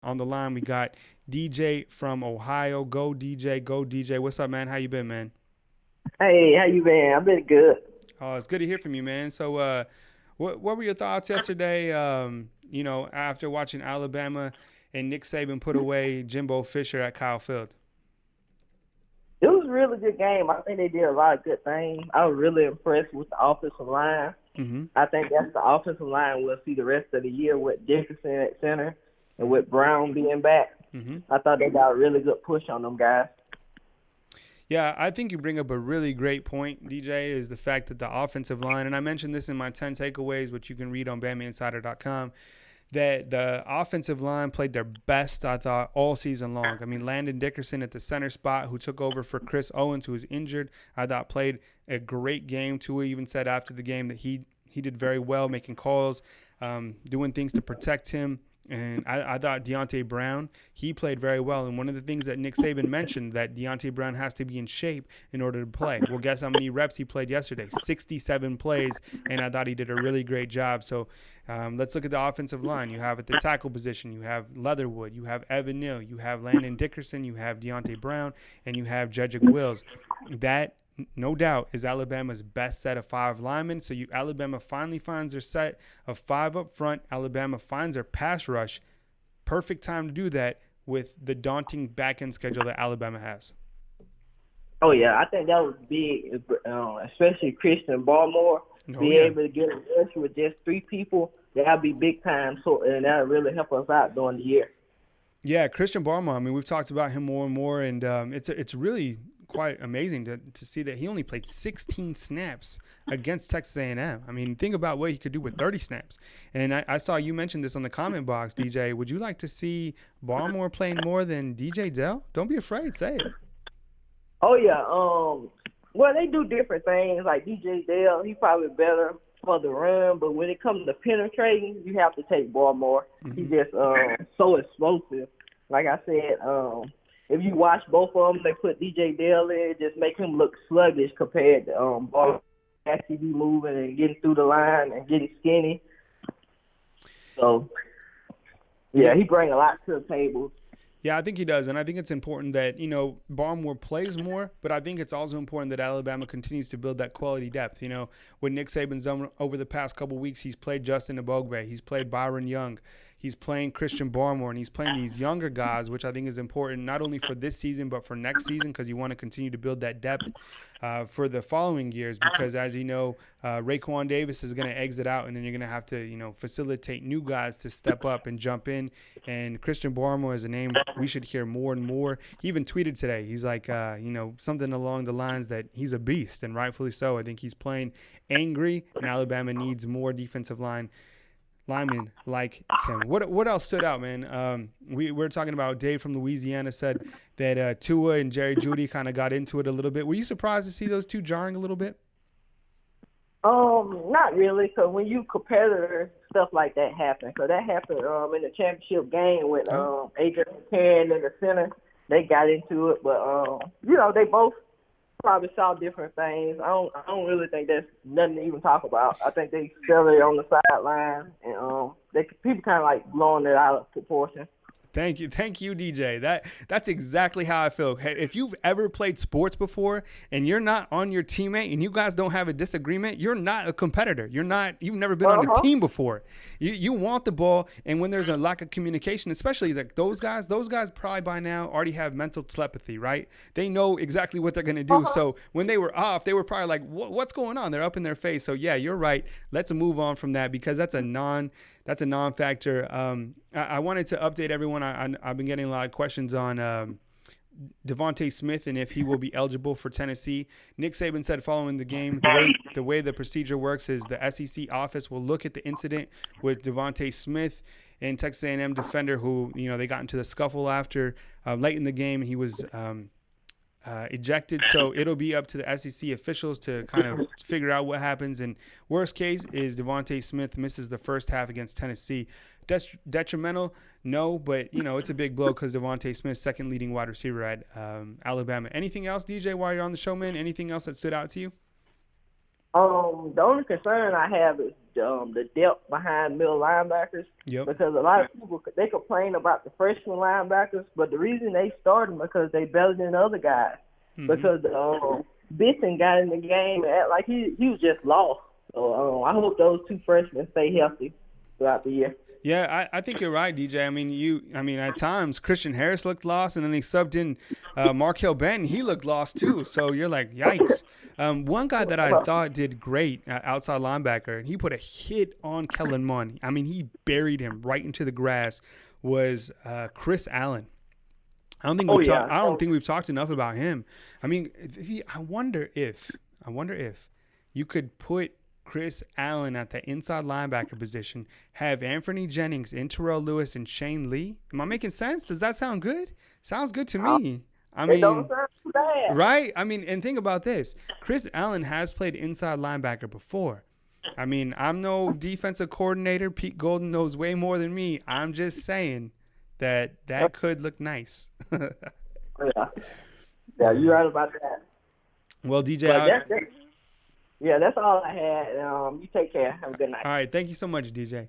on the line, we got DJ from Ohio. Go DJ, go DJ. What's up, man? How you been, man? Hey, how you been? I've been good. Oh, it's good to hear from you, man. So, what were your thoughts yesterday? After watching Alabama and Nick Saban put away Jimbo Fisher at Kyle Field. It was a really good game. I think they did a lot of good things. I was really impressed with the offensive line. Mm-hmm. I think that's the offensive line we'll see the rest of the year with Dickerson at center and with Brown being back. Mm-hmm. I thought they got a really good push on them guys. Yeah, I think you bring up a really great point, DJ, is the fact that the offensive line, and I mentioned this in my 10 takeaways, which you can read on BamaInsider.com, that the offensive line played their best, I thought, all season long. I mean, Landon Dickerson at the center spot, who took over for Chris Owens, who was injured, I thought played a great game. Tua even said after the game that he did very well, making calls, doing things to protect him. And I thought Deontay Brown, he played very well. And one of the things that Nick Saban mentioned, that Deontay Brown has to be in shape in order to play. Well, guess how many reps he played yesterday? 67 plays, and I thought he did a really great job. So let's look at the offensive line. You have at the tackle position, you have Leatherwood, you have Evan Neal, you have Landon Dickerson, you have Deontay Brown, and you have Jedrick Wills. That, no doubt, is Alabama's best set of 5 linemen. So Alabama finally finds their set of 5 up front. Alabama finds their pass rush. Perfect time to do that with the daunting back-end schedule that Alabama has. Oh, yeah, I think that was big, especially Christian Barmore. Able to get a rush with just 3 people, that'll be big time. So, and that'll really help us out during the year. Yeah, Christian Barmore, I mean, we've talked about him more and more, and it's really quite amazing to see that he only played 16 snaps against Texas A&M. I mean, think about what he could do with 30 snaps. And I saw you mention this on the comment box, DJ. Would you like to see Barmore playing more than DJ Dell? Don't be afraid. Say it. Oh, yeah. Well, they do different things. Like DJ Dell, he's probably better for the run. But when it comes to penetrating, you have to take Barmore. Mm-hmm. He's just so explosive. Like I said, if you watch both of them, they put DJ Dale in, just make him look sluggish compared to Barmore actually be moving and getting through the line and getting skinny. So, yeah, he brings a lot to the table. Yeah, I think he does, and I think it's important that, Barmore plays more, but I think it's also important that Alabama continues to build that quality depth. What Nick Saban's done over the past couple of weeks, he's played Justin Ebogbe, he's played Byron Young, he's playing Christian Barmore, and he's playing these younger guys, which I think is important not only for this season but for next season, because you want to continue to build that depth for the following years, because as you know, Raekwon Davis is going to exit out, and then you're going to have to, facilitate new guys to step up and jump in. And Christian Barmore is a name we should hear more and more. He even tweeted today. He's like, something along the lines that he's a beast, and rightfully so. I think he's playing angry, and Alabama needs more defensive linemen like him. What else stood out, man? We're talking about Dave from Louisiana said that Tua and Jerry Jeudy kind of got into it a little bit. Were you surprised to see those two jarring a little bit? Not really, because when you competitor, stuff like that happen. So that happened in the championship game with Adrian McCarron in the center. They got into it, but they both probably saw different things. I don't really think that's nothing to even talk about. I think they still there on the sideline, and people kind of like blowing it out of proportion. Thank you, DJ. That's exactly how I feel. Hey, if you've ever played sports before and you're not on your teammate and you guys don't have a disagreement, you're not a competitor. You've never been on a team before. You want the ball, and when there's a lack of communication, especially like those guys probably by now already have mental telepathy, right? They know exactly what they're gonna do. So when they were off, they were probably like, "What's going on?" They're up in their face. So yeah, you're right. Let's move on from that, because that's a non-factor. I wanted to update everyone. I've been getting a lot of questions on Devontae Smith and if he will be eligible for Tennessee. Nick Saban said following the game, the way the procedure works is the SEC office will look at the incident with Devontae Smith and Texas A&M defender who, they got into the scuffle after late in the game. He was ejected, so it'll be up to the SEC officials to kind of figure out what happens. And worst case is Devontae Smith misses the first half against Tennessee. Detrimental? No, but, it's a big blow because Devontae Smith's second leading wide receiver at Alabama. Anything else, DJ, while you're on the show, man? Anything else that stood out to you? The only concern I have is the depth behind middle linebackers. Yep. Because a lot of people, they complain about the freshman linebackers, but the reason they start them because they better than the other guys. Because Bitson got in the game and act like he was just lost. So I hope those two freshmen stay healthy throughout the year. Yeah, I think you're right, DJ. I mean, at times Christian Harris looked lost, and then they subbed in Markel Benton. He looked lost too. So you're like, yikes. One guy that I thought did great, outside linebacker, and he put a hit on Kellen Mond. I mean, he buried him right into the grass. Was Chris Allen. I don't think we've talked enough about him. I mean, I wonder if you could put Chris Allen at the inside linebacker position, have Anthony Jennings, Terrell Lewis, and Shane Lee. Am I making sense? Does that sound good? Sounds good to me. I mean, it don't sound too bad. Right? I mean, and think about this. Chris Allen has played inside linebacker before. I mean, I'm no defensive coordinator. Pete Golden knows way more than me. I'm just saying that could look nice. Yeah, you're right about that. Well, DJ, that's all I had. You take care. Have a good night. All right. Thank you so much, DJ.